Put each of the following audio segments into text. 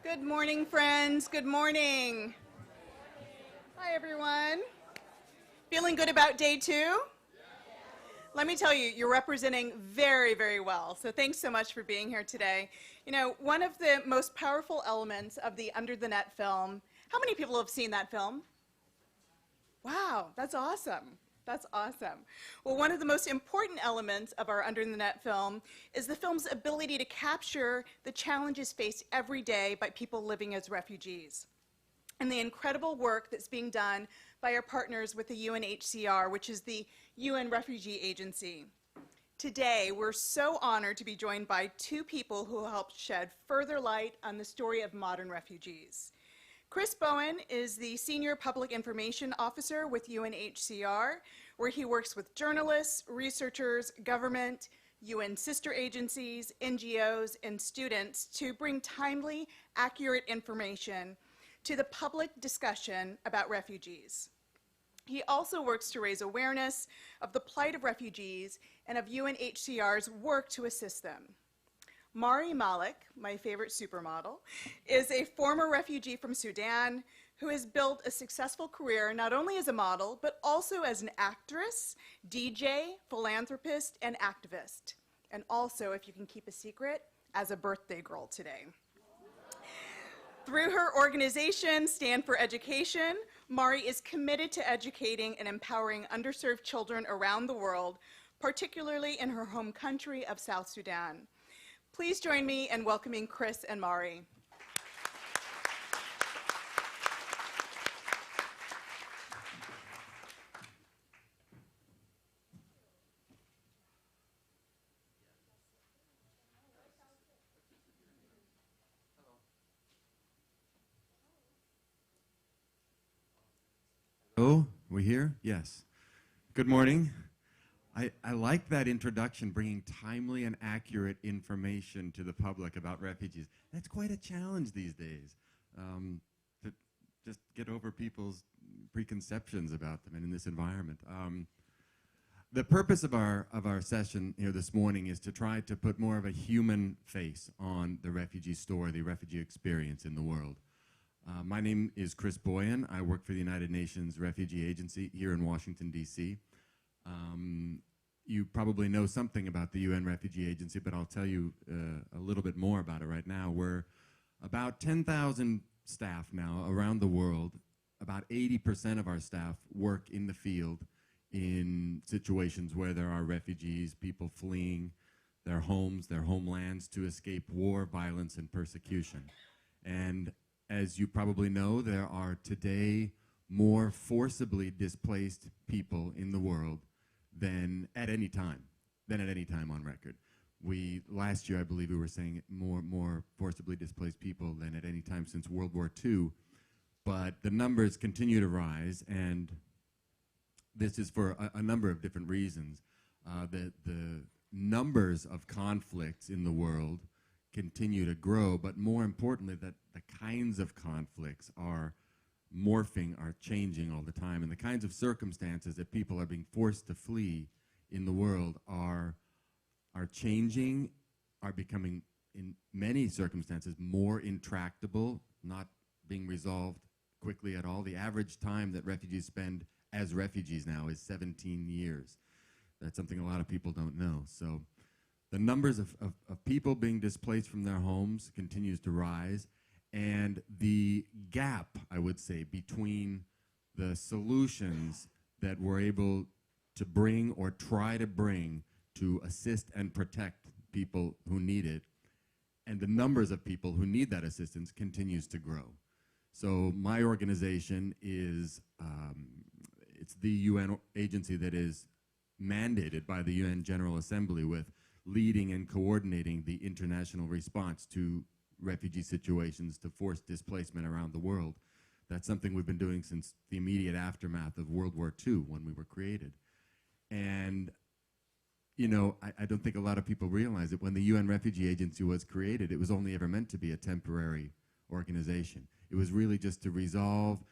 Good morning, friends. Good morning. Hi, everyone. Feeling good about day two? Let me tell you, you're representing very, very well. So thanks so much for being here today. You know, one of the most powerful elements of the Under the Net film, how many people have seen that film? Wow, that's awesome. That's awesome. Well, one of the most important elements of our Under the Net film is the film's ability to capture the challenges faced every day by people living as refugees, and the incredible work that's being done by our partners with the UNHCR, which is the UN Refugee Agency. Today, we're so honored to be joined by two people who will help shed further light on the story of modern refugees. Chris Boian is the Senior Public Information Officer with UNHCR, where he works with journalists, researchers, government, UN sister agencies, NGOs, and students to bring timely, accurate information to the public discussion about refugees. He also works to raise awareness of the plight of refugees and of UNHCR's work to assist them. Malek, my favorite supermodel, is a former refugee from Sudan who has built a successful career not only as a model, but also as an actress, DJ, philanthropist, and activist. And also, if you can keep a secret, as a birthday girl today. Through her organization, Stand for Education, Mari is committed to educating and empowering underserved children around the world, particularly in her home country of South Sudan. Please join me in welcoming Chris and Mari. Oh, we here? Yes. Good morning. I like that introduction, bringing timely and accurate information to the public about refugees. That's quite a challenge these days, to just get over people's preconceptions about them and in this environment. The purpose of our session here this morning is to try to put more of a human face on the refugee story, the refugee experience in the world. My name is Chris Boian. I work for the United Nations Refugee Agency here in Washington, D.C. You probably know something about the UN Refugee Agency, but I'll tell you a little bit more about it right now. We're about 10,000 staff now around the world. About 80% of our staff work in the field in situations where there are refugees, people fleeing their homes, their homelands to escape war, violence, and persecution. And as you probably know, there are today more forcibly displaced people in the world than at any time on record. Last year, I believe we were saying more forcibly displaced people than at any time since World War II. But the numbers continue to rise, and this is for a number of different reasons. The numbers of conflicts in the world continue to grow, but more importantly, that the kinds of conflicts are morphing, are changing all the time, and the kinds of circumstances that people are being forced to flee in the world are changing, are becoming, in many circumstances, more intractable, not being resolved quickly at all. The average time that refugees spend as refugees now is 17 years. That's something a lot of people don't know. So the numbers of people being displaced from their homes continues to rise, and the gap, I would say, between the solutions that we're able to bring or try to bring to assist and protect people who need it, and the numbers of people who need that assistance continues to grow. So my organization is, it's the UN agency that is mandated by the UN General Assembly with leading and coordinating the international response to refugee situations, to forced displacement around the world. That's something we've been doing since the immediate aftermath of World War II when we were created. And, you know, I don't think a lot of people realize that when the UN Refugee Agency was created, it was only ever meant to be a temporary organization. It was really just to resolve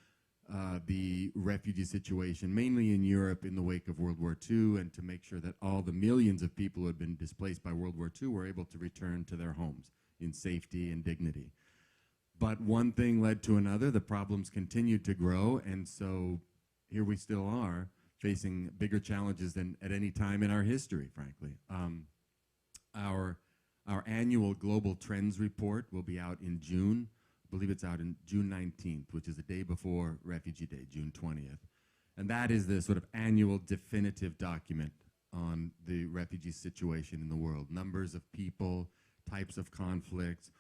the refugee situation, mainly in Europe in the wake of World War II, and to make sure that all the millions of people who had been displaced by World War II were able to return to their homes in safety and dignity. But one thing led to another. The problems continued to grow, and so here we still are, facing bigger challenges than at any time in our history, frankly. Our annual Global Trends Report will be out in June. I believe it's out in June 19th, which is the day before Refugee Day, June 20th. And that is the sort of annual definitive document on the refugee situation in the world. Numbers of people, types of conflicts,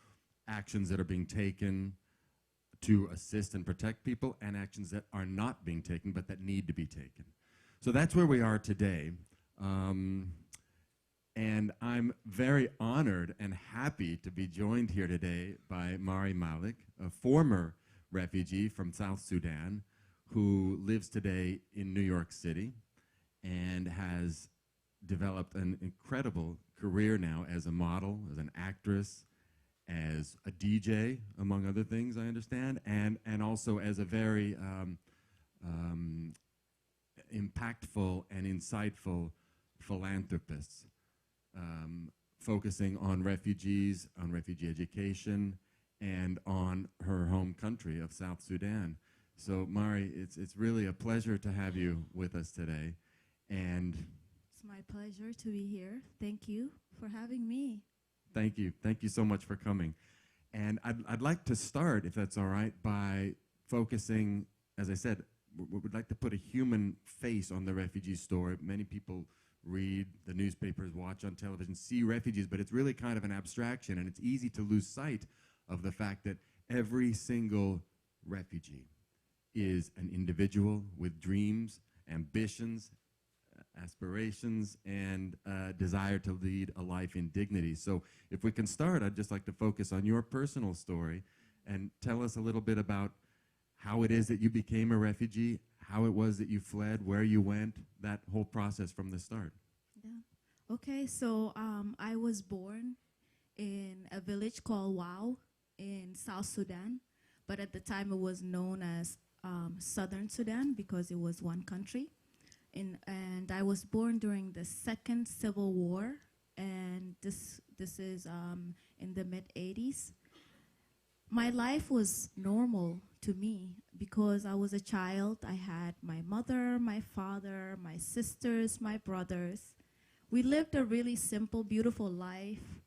actions that are being taken to assist and protect people, and actions that are not being taken but that need to be taken. So that's where we are today. And I'm very honored and happy to be joined here today by Malek, a former refugee from South Sudan who lives today in New York City and has developed an incredible career now as a model, as an actress, as a DJ, among other things, I understand, and also as a very impactful and insightful philanthropist, focusing on refugees, on refugee education, and on her home country of South Sudan. So, Mari, it's really a pleasure to have you with us today. And it's my pleasure to be here. Thank you for having me. Thank you. Thank you so much for coming. And I'd like to start, if that's all right, by focusing, as I said, we would like to put a human face on the refugee story. Many people read the newspapers, watch on television, see refugees, but it's really kind of an abstraction, and it's easy to lose sight of the fact that every single refugee is an individual with dreams, ambitions, aspirations, and desire to lead a life in dignity. So if we can start, I'd just like to focus on your personal story and tell us a little bit about how it is that you became a refugee, how it was that you fled, where you went, that whole process from the start. Yeah. Okay, so I was born in a village called Wau in South Sudan, but at the time it was known as Southern Sudan because it was one country. And I was born during the Second Civil War, and this is in the mid-'80s. My life was normal to me because I was a child. I had my mother, my father, my sisters, my brothers. We lived a really simple, beautiful life.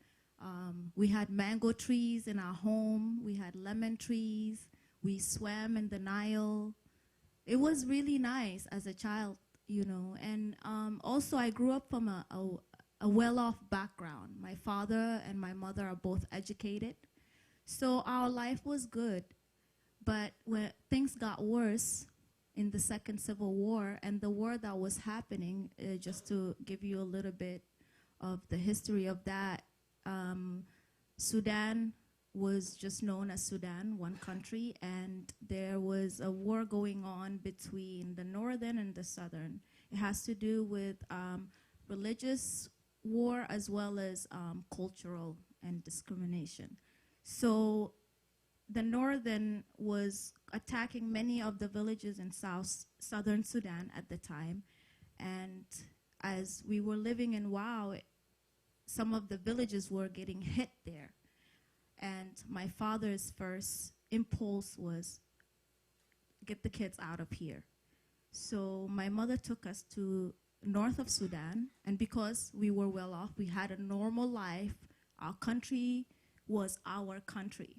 We had mango trees in our home. We had lemon trees. We swam in the Nile. It was really nice as a child, you know. And also I grew up from a well-off background. My father and my mother are both educated. So our life was good. But when things got worse in the Second Civil War and the war that was happening, just to give you a little bit of the history of that, Sudan was just known as Sudan, one country, and there was a war going on between the northern and the southern. It has to do with religious war as well as cultural and discrimination. So the northern was attacking many of the villages in southern Sudan at the time, and as we were living in Wau, some of the villages were getting hit there. And my father's first impulse was, get the kids out of here. So my mother took us to north of Sudan, and because we were well off, we had a normal life. Our country was our country.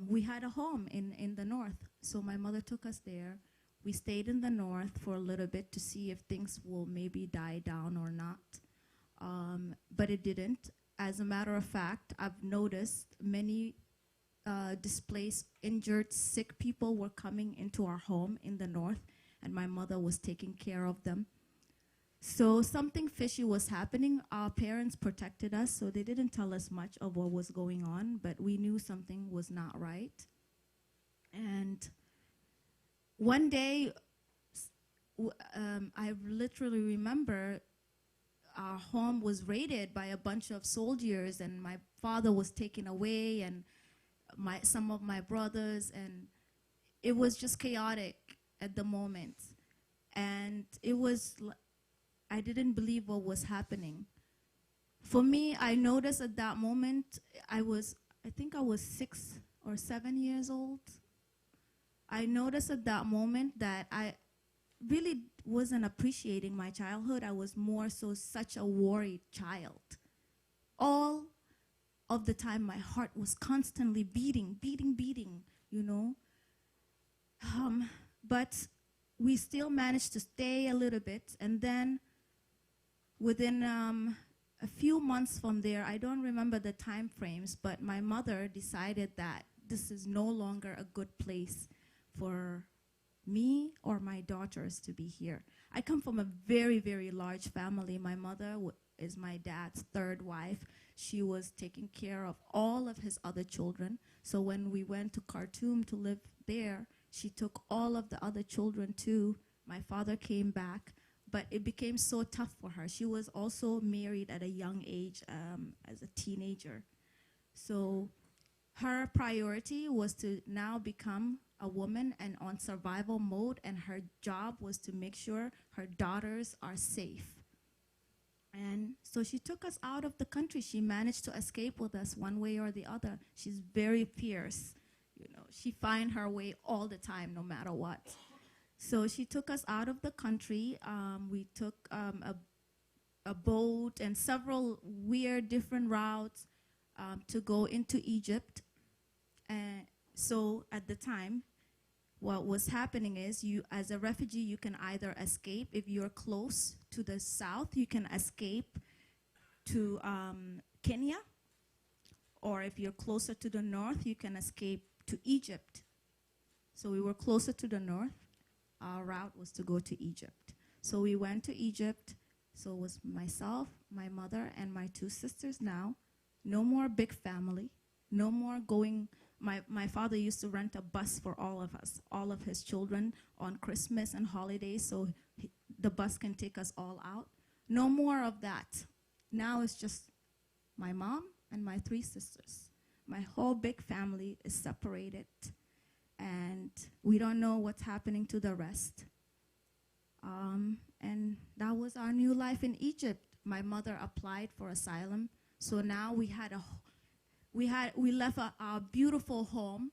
We had a home in the north, so my mother took us there. We stayed in the north for a little bit to see if things will maybe die down or not, but it didn't. As a matter of fact, I've noticed many displaced, injured, sick people were coming into our home in the north, and my mother was taking care of them. So something fishy was happening. Our parents protected us, so they didn't tell us much of what was going on, but we knew something was not right. And one day, I literally remember our home was raided by a bunch of soldiers, and my father was taken away, and some of my brothers, and it was just chaotic at the moment. And it was, I didn't believe what was happening. For me, I noticed at that moment, I think I was 6 or 7 years old. I noticed at that moment that I really wasn't appreciating my childhood. I was more so such a worried child. All of the time, my heart was constantly beating, beating, beating, you know. But we still managed to stay a little bit, and then within a few months from there, I don't remember the time frames, but my mother decided that this is no longer a good place for me or my daughters to be here. I come from a very, very large family. My mother is my dad's third wife. She was taking care of all of his other children. So when we went to Khartoum to live there, she took all of the other children too. My father came back, but it became so tough for her. She was also married at a young age as a teenager. So her priority was to now become a woman and on survival mode, and her job was to make sure her daughters are safe. And so she took us out of the country. She managed to escape with us one way or the other. She's very fierce. You know, she finds her way all the time, no matter what. So she took us out of the country. We took a boat and several weird different routes to go into Egypt. And so at the time, what was happening is you, as a refugee, you can either escape. If you're close to the south, you can escape to Kenya. Or if you're closer to the north, you can escape to Egypt. So we were closer to the north. Our route was to go to Egypt. So we went to Egypt. So it was myself, my mother, and my two sisters now. No more big family. No more going. My father used to rent a bus for all of us, all of his children on Christmas and holidays, so the bus can take us all out. No more of that. Now it's just my mom and my three sisters. My whole big family is separated, and we don't know what's happening to the rest. And that was our new life in Egypt. My mother applied for asylum, so now we left our beautiful home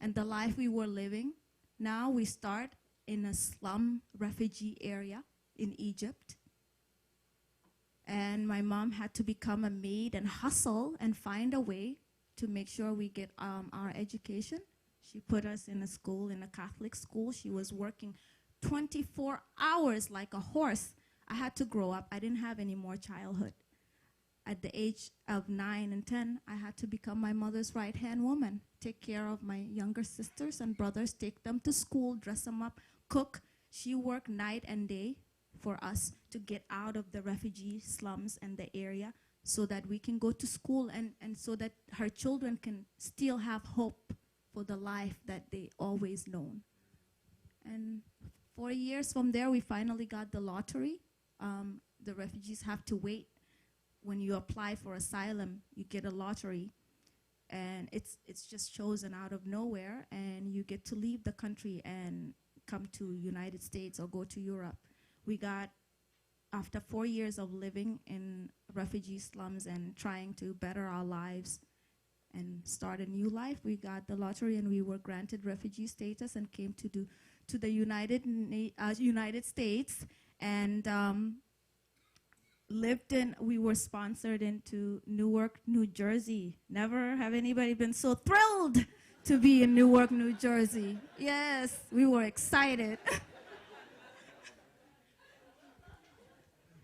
and the life we were living. Now we start in a slum refugee area in Egypt. And my mom had to become a maid and hustle and find a way to make sure we get our education. She put us in a school, in a Catholic school. She was working 24 hours like a horse. I had to grow up. I didn't have any more childhood. At the age of 9 and 10, I had to become my mother's right-hand woman, take care of my younger sisters and brothers, take them to school, dress them up, cook. She worked night and day for us to get out of the refugee slums and the area so that we can go to school and so that her children can still have hope for the life that they always known. And 4 years from there, we finally got the lottery. The refugees have to wait. When you apply for asylum, you get a lottery, and it's just chosen out of nowhere, and you get to leave the country and come to United States or go to Europe. We got, after 4 years of living in refugee slums and trying to better our lives and start a new life, we got the lottery and we were granted refugee status and came to the United States and we were sponsored into Newark, New Jersey. Never have anybody been so thrilled to be in Newark, New Jersey. Yes, we were excited.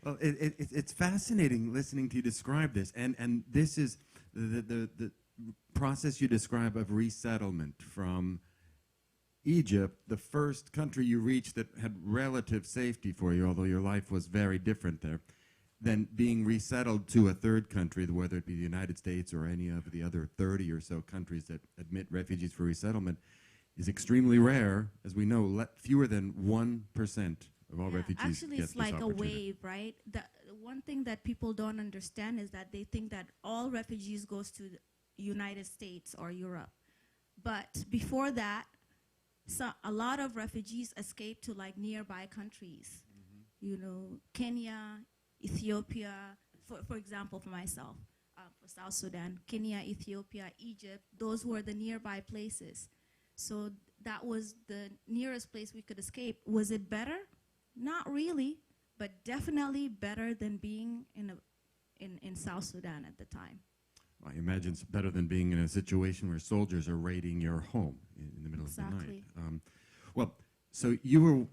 Well, it's fascinating listening to you describe this, and this is the process you describe of resettlement from Egypt, the first country you reached that had relative safety for you, although your life was very different there, then being resettled to a third country, whether it be the United States or any of the other 30 or so countries that admit refugees for resettlement, is extremely rare. As we know, fewer than 1% of all refugees actually, get it's this like a opportunity. wave, right? The one thing that people don't understand is that they think that all refugees goes to the United States or Europe. But before that, a lot of refugees escape to like nearby countries. You know, Kenya, Ethiopia, for example, for myself. For South Sudan, Kenya, Ethiopia, Egypt. Those were the nearby places. So that was the nearest place we could escape. Was it better? Not really, but definitely better than being in South Sudan at the time. I imagine it's better than being in a situation where soldiers are raiding your home in the middle of the night. Exactly. Well, so you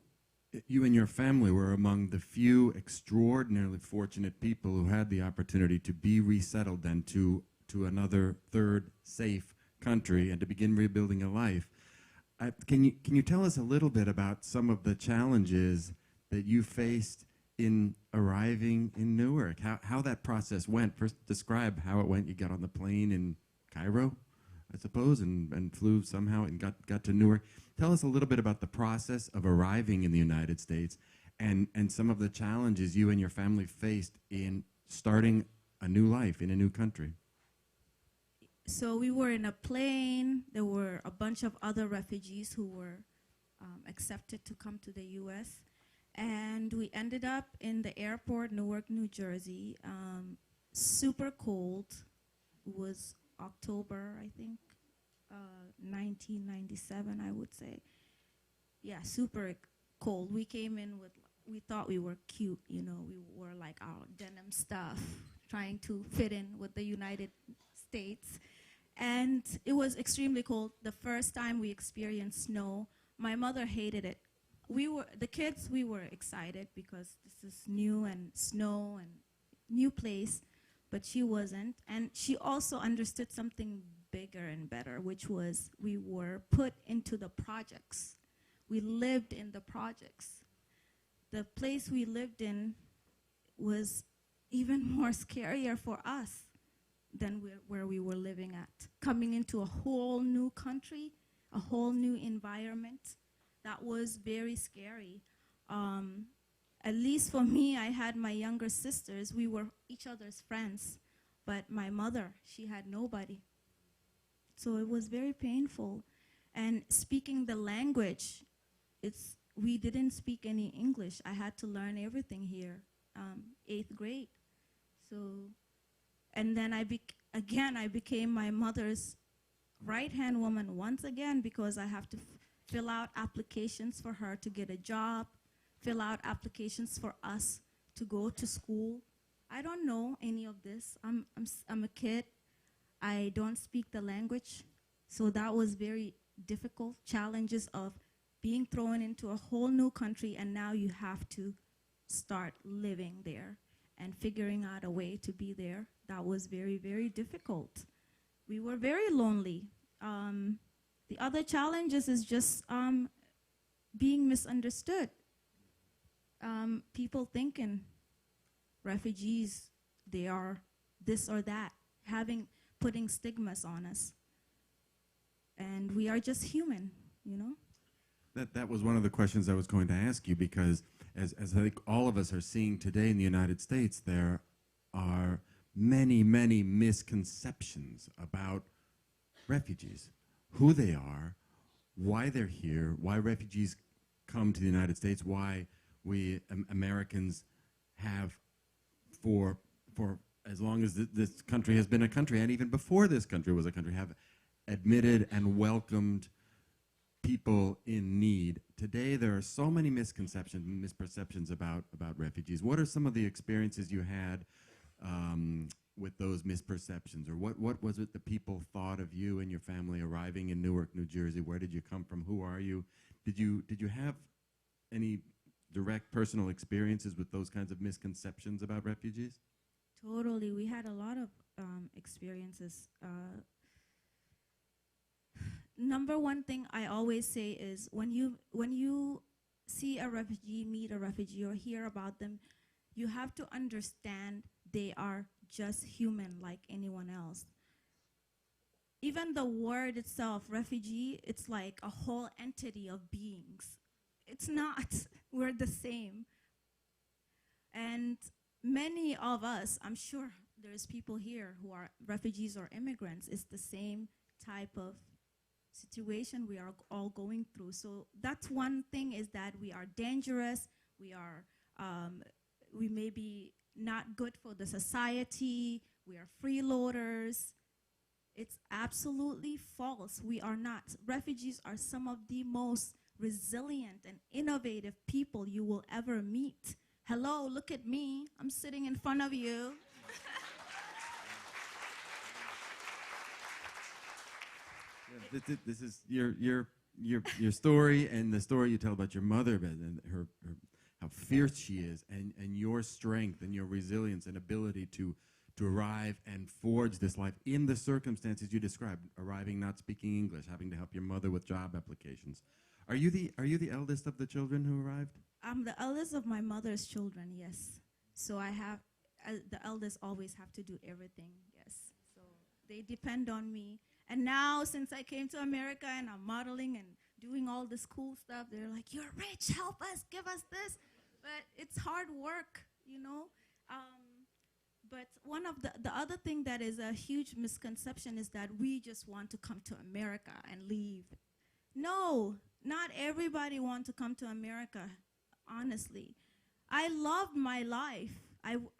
and your family were among the few extraordinarily fortunate people who had the opportunity to be resettled then to another third safe country and to begin rebuilding a life. Can you tell us a little bit about some of the challenges that you faced in arriving in Newark? How that process went? First, describe how it went. You got on the plane in Cairo, I suppose, and flew somehow and got to Newark. Tell us a little bit about the process of arriving in the United States and some of the challenges you and your family faced in starting a new life in a new country. So we were in a plane. There were a bunch of other refugees who were accepted to come to the U.S. And we ended up in the airport, Newark, New Jersey. Super cold. It was October, I think, 1997, I would say. Yeah, super cold. We came in with, we thought we were cute, you know. We wore like our denim stuff, trying to fit in with the United States. And it was extremely cold. The first time we experienced snow, my mother hated it. The kids, we were excited because this is new and snow and new place, but she wasn't. And she also understood something bigger and better, which was we were put into the projects. We lived in the projects. The place we lived in was even more scarier for us than where we were living at. Coming into a whole new country, a whole new environment, that was very scary. At least for me, I had my younger sisters. We were each other's friends. But my mother, she had nobody. So it was very painful. And speaking the language, we didn't speak any English. I had to learn everything here, 8th grade. So, and then I became my mother's right-hand woman once again because I have to fill out applications for her to get a job, fill out applications for us to go to school. I don't know any of this. I'm a kid. I don't speak the language. So that was very difficult, challenges of being thrown into a whole new country, and now you have to start living there and figuring out a way to be there. That was very, very difficult. We were very lonely. The other challenges is just being misunderstood. People thinking refugees, they are this or that, putting stigmas on us. And we are just human, you know? That was one of the questions I was going to ask you, because as I think all of us are seeing today in the United States, there are many, many misconceptions about refugees, who they are, why they're here, why refugees come to the United States, why we Americans have, for as long as this country has been a country, and even before this country was a country, have admitted and welcomed people in need. Today, there are so many misconceptions, misperceptions about refugees. What are some of the experiences you had with those misperceptions, or what was it that people thought of you and your family arriving in Newark, New Jersey? Where did you come from? Who are you? Did you have any direct personal experiences with those kinds of misconceptions about refugees? Totally. We had a lot of experiences. Number one thing I always say is when you see a refugee, meet a refugee, or hear about them, you have to understand they are just human like anyone else. Even the word itself, refugee, it's like a whole entity of beings. It's not. We're the same. And many of us, I'm sure there's people here who are refugees or immigrants, it's the same type of situation we are all going through. So that's one thing, is that we are dangerous, we may be not good for the society, We are freeloaders. It's absolutely false. We are not. Refugees are some of the most resilient and innovative people you will ever meet. Hello, look at me. I'm sitting in front of you. This is your story and the story you tell about your mother and her how fierce she is, and your strength and your resilience and ability to arrive and forge this life in the circumstances you described, arriving not speaking English, having to help your mother with job applications. Are you the eldest of the children who arrived? I'm the eldest of my mother's children, yes. So I have, the eldest always have to do everything, yes. So they depend on me. And now, since I came to America and I'm modeling and doing all this cool stuff, they're like, you're rich, help us, give us this. But it's hard work, you know. But one of the other thing that is a huge misconception is that we just want to come to America and leave. No, not everybody wants to come to America, honestly. I loved my life.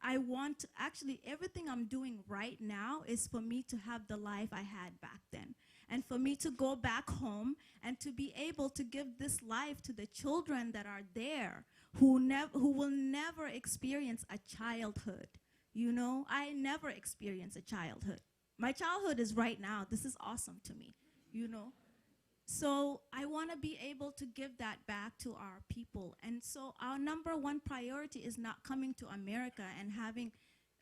I want to, actually, everything I'm doing right now is for me to have the life I had back then. And for me to go back home and to be able to give this life to the children that are there who will never experience a childhood. You know, I never experienced a childhood. My childhood is right now. This is awesome to me, you know. So I want to be able to give that back to our people. And so our number one priority is not coming to America and having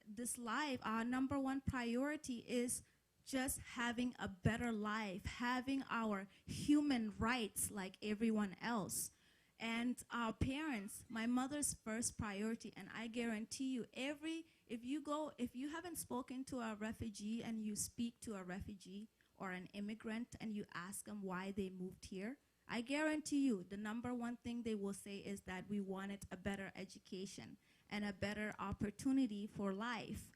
this life. Our number one priority is just having a better life, having our human rights like everyone else. And our parents, my mother's first priority, and I guarantee you, if you haven't spoken to a refugee and you speak to a refugee or an immigrant and you ask them why they moved here, I guarantee you the number one thing they will say is that we wanted a better education and a better opportunity for life.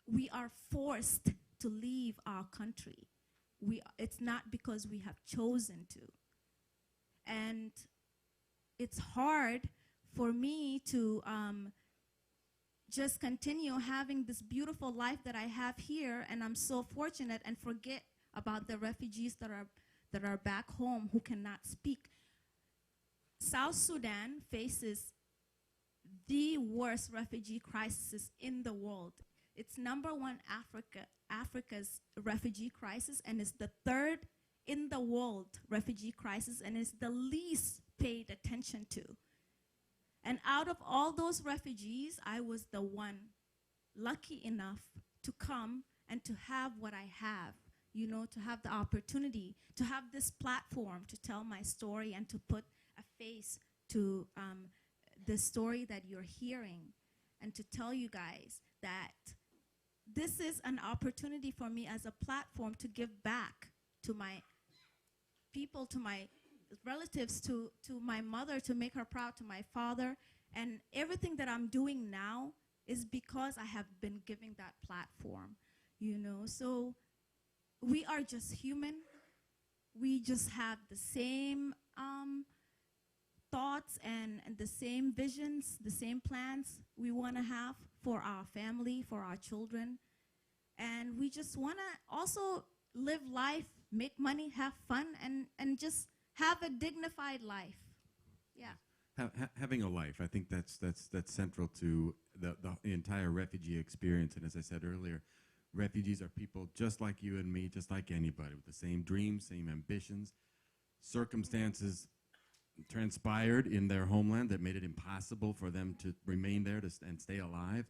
We are forced to leave our country. It's not because we have chosen to. And it's hard for me to just continue having this beautiful life that I have here, and I'm so fortunate, and forget about the refugees that are back home who cannot speak. South Sudan faces the worst refugee crisis in the world. It's number one Africa's refugee crisis, and it's the third in the world refugee crisis, and it's the least paid attention to. And out of all those refugees, I was the one lucky enough to come and to have what I have, you know, to have the opportunity, to have this platform to tell my story and to put a face to the story that you're hearing, and to tell you guys that this is an opportunity for me as a platform to give back to my people, to my relatives, to my mother, to make her proud, to my father. And everything that I'm doing now is because I have been giving that platform, you know. So we are just human. We just have the same thoughts and the same visions, the same plans we want to have for our family, for our children. And we just want to also live life, make money, have fun, and just have a dignified life. Yeah. Having a life, I think that's central to the entire refugee experience. And as I said earlier, refugees are people just like you and me, just like anybody, with the same dreams, same ambitions. Circumstances transpired in their homeland that made it impossible for them to remain there and stay alive.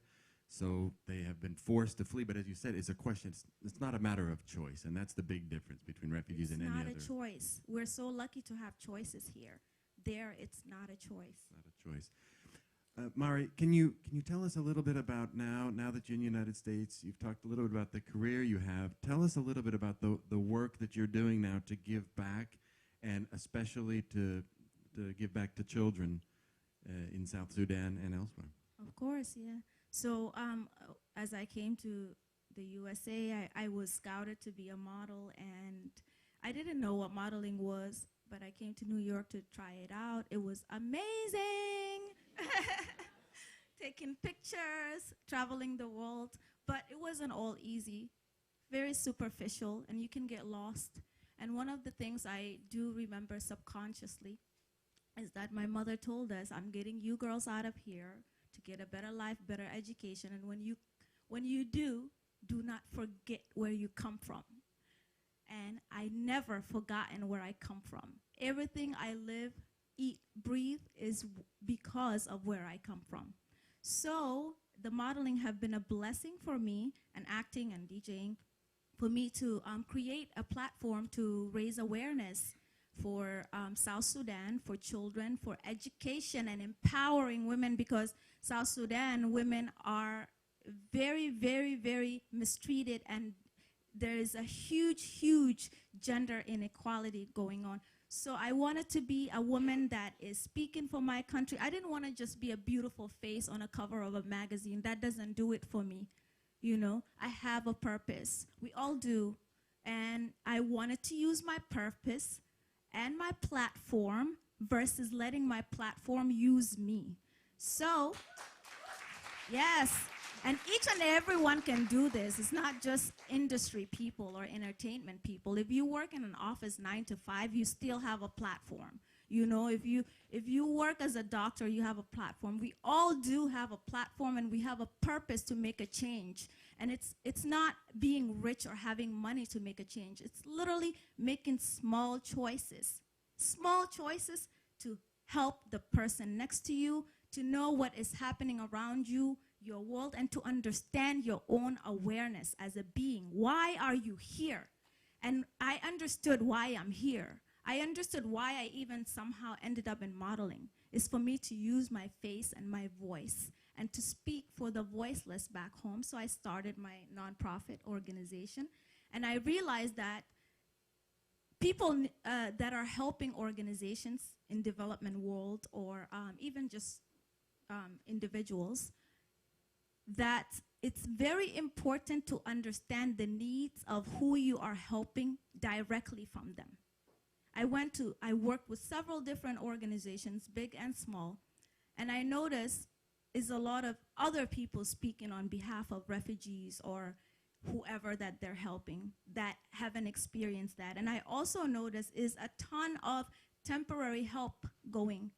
So they have been forced to flee. But as you said, it's a question. It's not a matter of choice, and that's the big difference between refugees and any other. It's not a choice. We're so lucky to have choices here. There, it's not a choice. Not a choice. Mari, can you tell us a little bit about now that you're in the United States? You've talked a little bit about the career you have. Tell us a little bit about the work that you're doing now to give back, and especially to give back to children in South Sudan and elsewhere. Of course, yeah. So as I came to the USA, I was scouted to be a model, and I didn't know what modeling was, but I came to New York to try it out. It was amazing. Taking pictures, traveling the world. But it wasn't all easy, very superficial, and you can get lost. And one of the things I do remember subconsciously is that my mother told us, I'm getting you girls out of here to get a better life, better education, and when you do not forget where you come from. And I never forgotten where I come from. Everything I live, eat, breathe is because of where I come from. So the modeling have been a blessing for me, and acting and DJing, for me to create a platform to raise awareness for South Sudan, for children, for education and empowering women, because South Sudan women are very, very, very mistreated, and there is a huge, huge gender inequality going on. So I wanted to be a woman that is speaking for my country. I didn't want to just be a beautiful face on a cover of a magazine. That doesn't do it for me. You know, I have a purpose. We all do. And I wanted to use my purpose and my platform versus letting my platform use me. So, yes, and each and everyone can do this. It's not just industry people or entertainment people. If you work in an office 9 to 5, you still have a platform. You know, if you work as a doctor, you have a platform. We all do have a platform, and we have a purpose to make a change. And it's not being rich or having money to make a change. It's literally making small choices to help the person next to you, to know what is happening around you, your world, and to understand your own awareness as a being. Why are you here? And I understood why I'm here. I understood why I even somehow ended up in modeling. Is for me to use my face and my voice and to speak for the voiceless back home. So I started my nonprofit organization, and I realized that people that are helping organizations in development world, or even just individuals, that it's very important to understand the needs of who you are helping directly from them. I worked with several different organizations, big and small, and I noticed is a lot of other people speaking on behalf of refugees or whoever that they're helping that haven't experienced that. And I also noticed is a ton of temporary help going.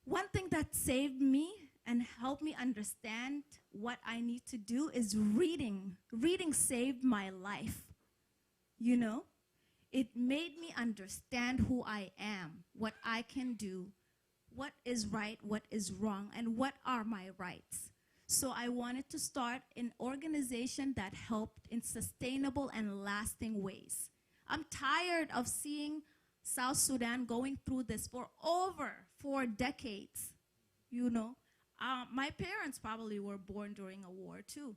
One thing that saved me and helped me understand what I need to do is reading. Reading saved my life, you know? It made me understand who I am, what I can do, what is right, what is wrong, and what are my rights. So I wanted to start an organization that helped in sustainable and lasting ways. I'm tired of seeing South Sudan going through this for over 4 decades, you know. My parents probably were born during a war too.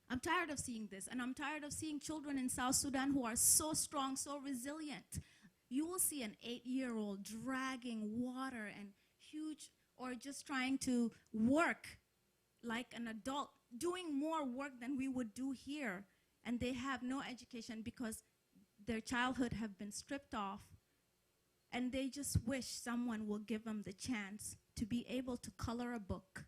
I'm tired of seeing this, and I'm tired of seeing children in South Sudan who are so strong, so resilient. You will see an 8-year-old dragging water and huge, or just trying to work like an adult, doing more work than we would do here, and they have no education because their childhood have been stripped off, and they just wish someone will give them the chance to be able to color a book,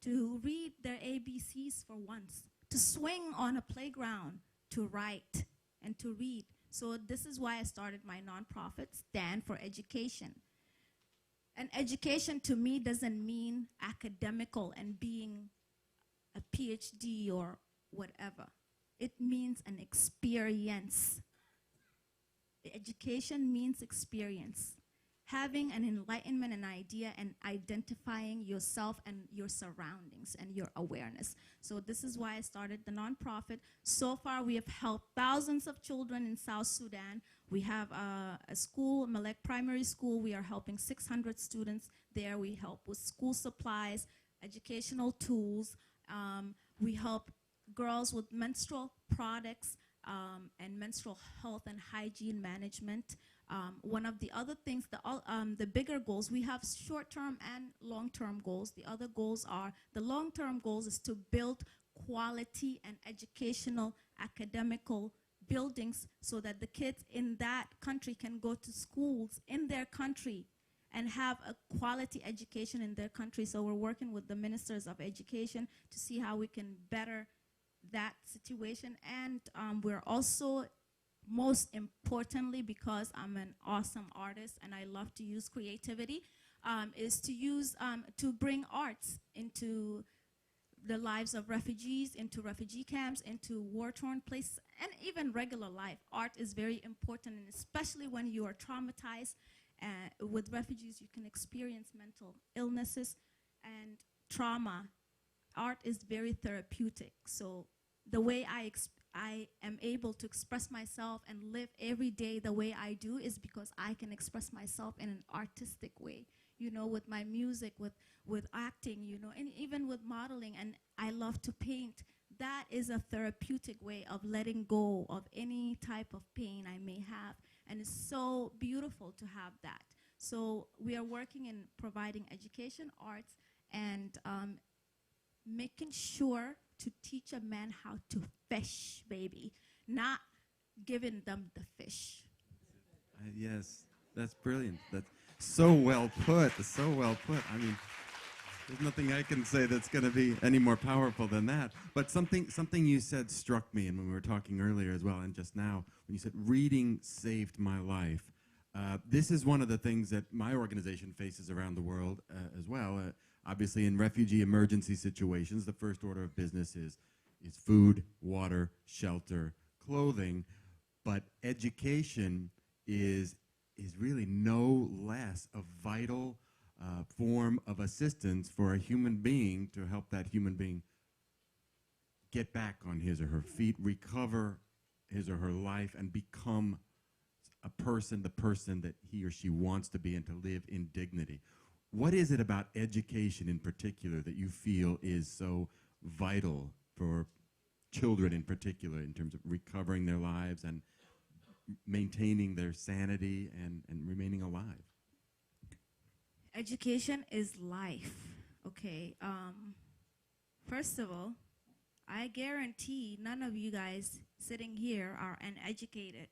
to read their ABCs for once, to swing on a playground, to write, and to read. So this is why I started my nonprofit, Stand for Education. And education to me doesn't mean academical and being a PhD or whatever. It means an experience. Education means experience. Having an enlightenment, an idea, and identifying yourself and your surroundings and your awareness. So this is why I started the nonprofit. So far, we have helped thousands of children in South Sudan. We have a school, Malek Primary School. We are helping 600 students there. We help with school supplies, educational tools. We help girls with menstrual products and menstrual health and hygiene management. One of the other things, the bigger goals, we have short-term and long-term goals. The other goals are, the long-term goals is to build quality and educational academical buildings so that the kids in that country can go to schools in their country and have a quality education in their country. So we're working with the ministers of education to see how we can better that situation. And we're also, most importantly, because I'm an awesome artist and I love to use creativity, is to use, to bring arts into the lives of refugees, into refugee camps, into war-torn places, and even regular life. Art is very important, and especially when you are traumatized. With refugees, you can experience mental illnesses and trauma. Art is very therapeutic. So the way I am able to express myself and live every day the way I do is because I can express myself in an artistic way, you know, with my music, with acting, you know, and even with modeling. And I love to paint. That is a therapeutic way of letting go of any type of pain I may have. And it's so beautiful to have that. So we are working in providing education, arts, and making sure to teach a man how to fish, baby, not giving them the fish. Yes, that's brilliant. That's so well put. So well put. I mean, there's nothing I can say that's going to be any more powerful than that. But something you said struck me, and when we were talking earlier as well, and just now, when you said reading saved my life. This is one of the things that my organization faces around the world as well. Obviously, in refugee emergency situations, the first order of business is food, water, shelter, clothing. But education is really no less a vital form of assistance for a human being to help that human being get back on his or her feet, recover his or her life, and become the person that he or she wants to be, and to live in dignity. What is it about education in particular that you feel is so vital for children in particular in terms of recovering their lives and maintaining their sanity and remaining alive? Education is life, okay? First of all, I guarantee none of you guys sitting here are uneducated,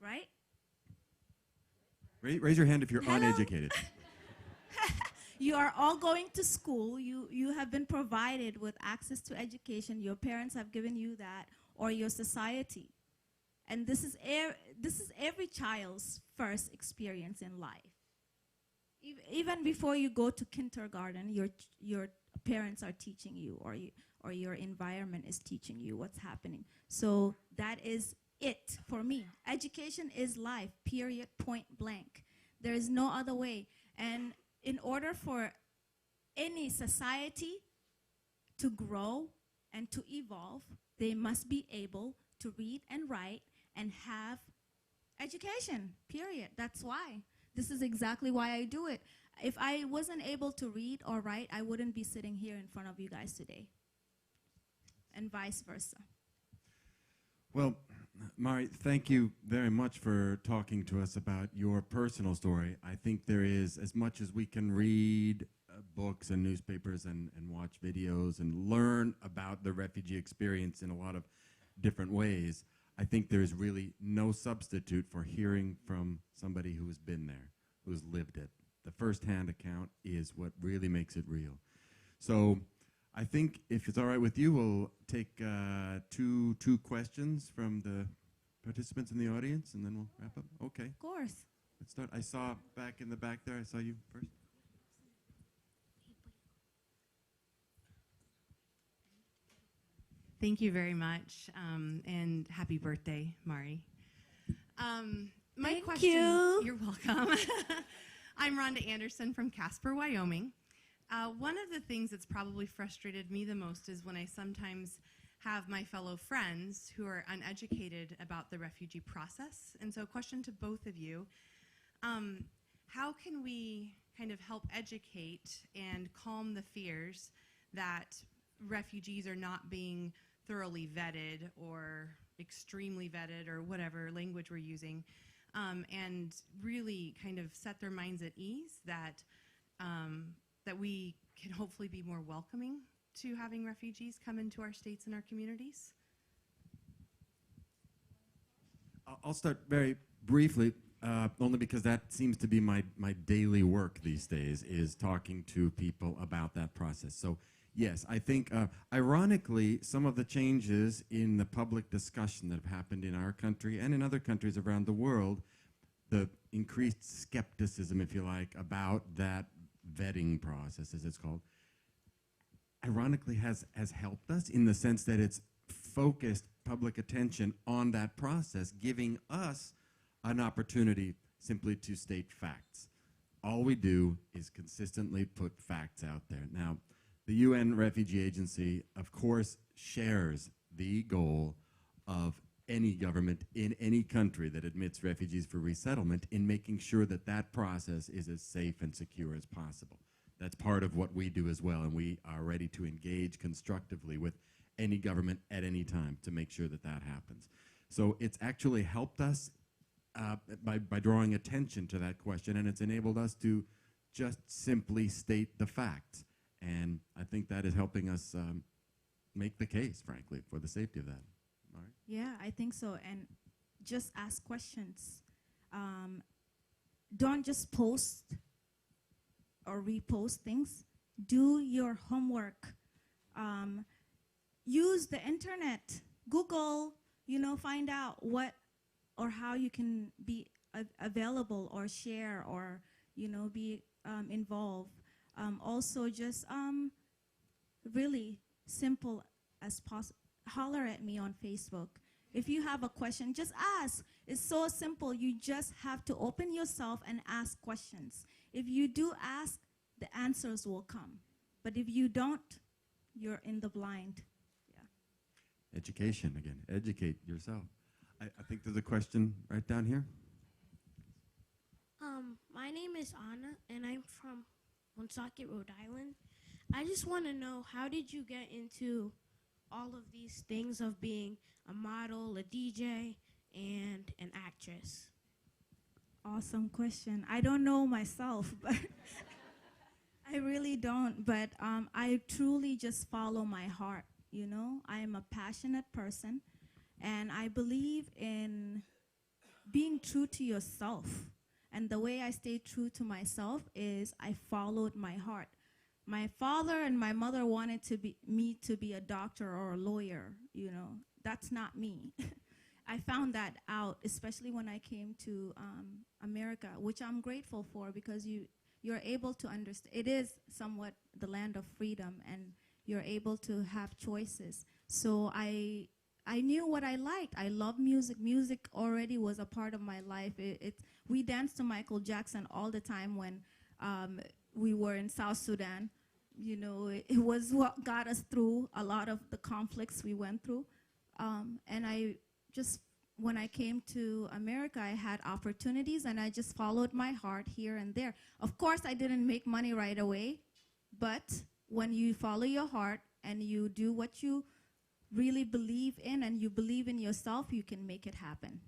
right? Raise your hand if you're Hello? uneducated. You are all going to school. You have been provided with access to education. Your parents have given you that, or your society. And this is every child's first experience in life. Even before you go to kindergarten, your parents are teaching you, or your environment is teaching you what's happening. So that is it for me. Education is life, period, point blank. There is no other way. And in order for any society to grow and to evolve, they must be able to read and write and have education, period. That's why. This is exactly why I do it. If I wasn't able to read or write, I wouldn't be sitting here in front of you guys today, and vice versa. Well, Mari, thank you very much for talking to us about your personal story. I think there is, as much as we can read books and newspapers and watch videos and learn about the refugee experience in a lot of different ways, I think there is really no substitute for hearing from somebody who has been there, who has lived it. The first-hand account is what really makes it real. So I think if it's all right with you, we'll take two questions from the participants in the audience, and then we'll wrap up. Okay. Of course. Let's start. I saw back in the back there, I saw you first. Thank you very much, and happy birthday, Mari. Thank you. You're welcome. I'm Rhonda Anderson from Casper, Wyoming. One of the things that's probably frustrated me the most is when I sometimes have my fellow friends who are uneducated about the refugee process. And so a question to both of you, how can we kind of help educate and calm the fears that refugees are not being thoroughly vetted or extremely vetted, or whatever language we're using, and really kind of set their minds at ease that that we can hopefully be more welcoming to having refugees come into our states and our communities? I'll start very briefly. only because that seems to be my daily work these days, is talking to people about that process. So yes, I think, ironically, some of the changes in the public discussion that have happened in our country and in other countries around the world, the increased skepticism, if you like, about that vetting process, as it's called, ironically has helped us in the sense that it's focused public attention on that process, giving us an opportunity simply to state facts. All we do is consistently put facts out there. Now, the UN Refugee Agency, of course, shares the goal of any government in any country that admits refugees for resettlement in making sure that that process is as safe and secure as possible. That's part of what we do as well, and we are ready to engage constructively with any government at any time to make sure that that happens. So it's actually helped us by drawing attention to that question, and it's enabled us to just simply state the facts. And I think that is helping us make the case, frankly, for the safety of that. All right. Yeah, I think so. And just ask questions. Don't just post or repost things. Do your homework. Use the internet. Google, find out what or how you can be available or share or, be involved. Also, just really simple as possible. Holler at me on Facebook. If you have a question, just ask. It's so simple. You just have to open yourself and ask questions. If you do ask, the answers will come. But if you don't, you're in the blind. Yeah. Education, again. Educate yourself. I think there's a question right down here. My name is Anna, and I'm from Woonsocket, Rhode Island. I just want to know, how did you get into all of these things of being a model, a DJ, and an actress? Awesome question. I don't know myself, but I really don't. But I truly just follow my heart, I am a passionate person, and I believe in being true to yourself. And the way I stay true to myself is I followed my heart. My father and my mother wanted me to be a doctor or a lawyer, That's not me. I found that out, especially when I came to America, which I'm grateful for, because you're able to understand. It is somewhat the land of freedom, and you're able to have choices. So I knew what I liked. I love music. Music already was a part of my life. We danced to Michael Jackson all the time when we were in South Sudan. It was what got us through a lot of the conflicts we went through. And when I came to America, I had opportunities, and I just followed my heart here and there. Of course, I didn't make money right away, but when you follow your heart and you do what you really believe in and you believe in yourself, you can make it happen.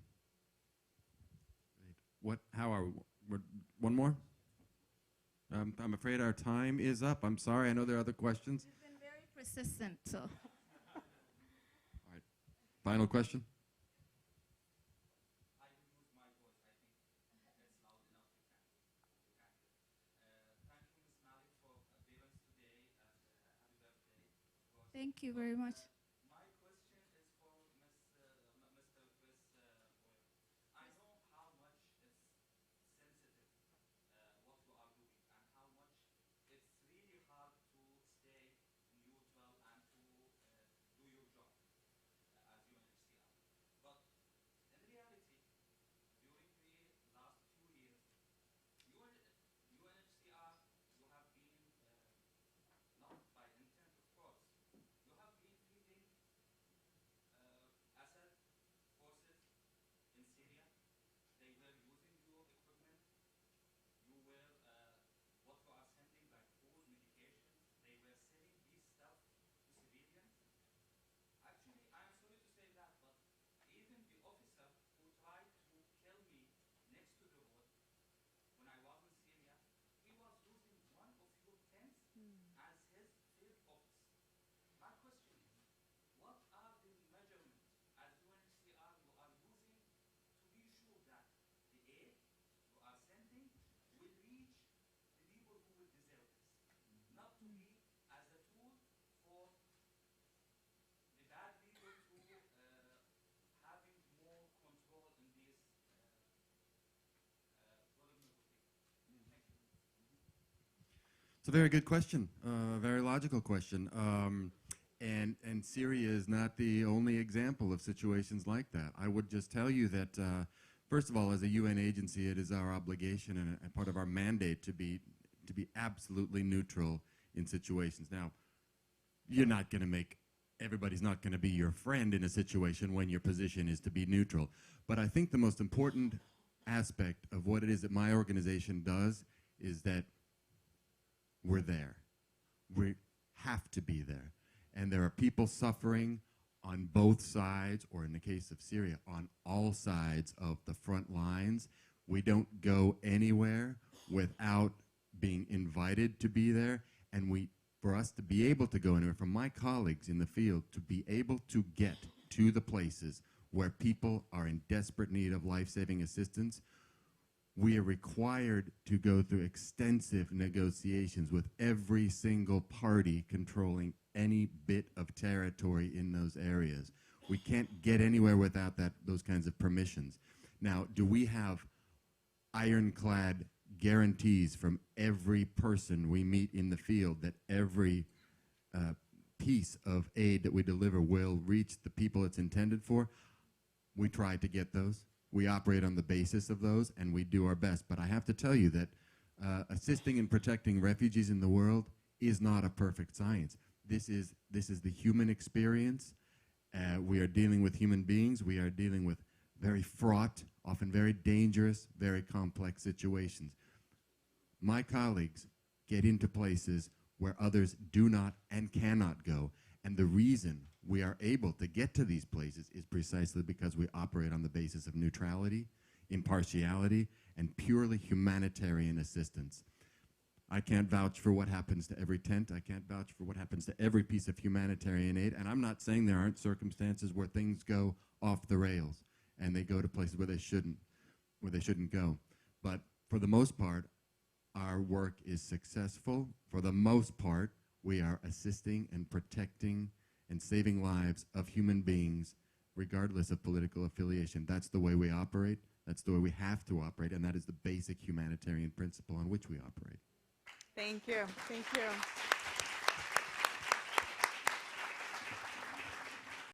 How are we? One more? I'm afraid our time is up. I'm sorry. I know there are other questions. You've been very persistent, so. All right. Final question? Thank you very much. a very good question, a very logical question. And Syria is not the only example of situations like that. I would just tell you that, first of all, as a UN agency, it is our obligation and part of our mandate to be absolutely neutral in situations. Now, you're not going to make, everybody's not going to be your friend in a situation when your position is to be neutral. But I think the most important aspect of what it is that my organization does is that we're there. We have to be there. And there are people suffering on both sides, or in the case of Syria, on all sides of the front lines. We don't go anywhere without being invited to be there. And for us to be able to go anywhere, from my colleagues in the field, to be able to get to the places where people are in desperate need of life-saving assistance, we are required to go through extensive negotiations with every single party controlling any bit of territory in those areas. We can't get anywhere without those kinds of permissions. Now, do we have ironclad guarantees from every person we meet in the field that every piece of aid that we deliver will reach the people it's intended for? We try to get those. We operate on the basis of those, and we do our best. But I have to tell you that assisting and protecting refugees in the world is not a perfect science. This is the human experience. We are dealing with human beings. We are dealing with very fraught, often very dangerous, very complex situations. My colleagues get into places where others do not and cannot go. And the reason we are able to get to these places is precisely because we operate on the basis of neutrality, impartiality, and purely humanitarian assistance. I can't vouch for what happens to every tent. I can't vouch for what happens to every piece of humanitarian aid. And I'm not saying there aren't circumstances where things go off the rails and they go to places where they shouldn't go. But for the most part, our work is successful. For the most part, we are assisting and protecting and saving lives of human beings, regardless of political affiliation. That's the way we operate. That's the way we have to operate, and that is the basic humanitarian principle on which we operate. Thank you. Thank you.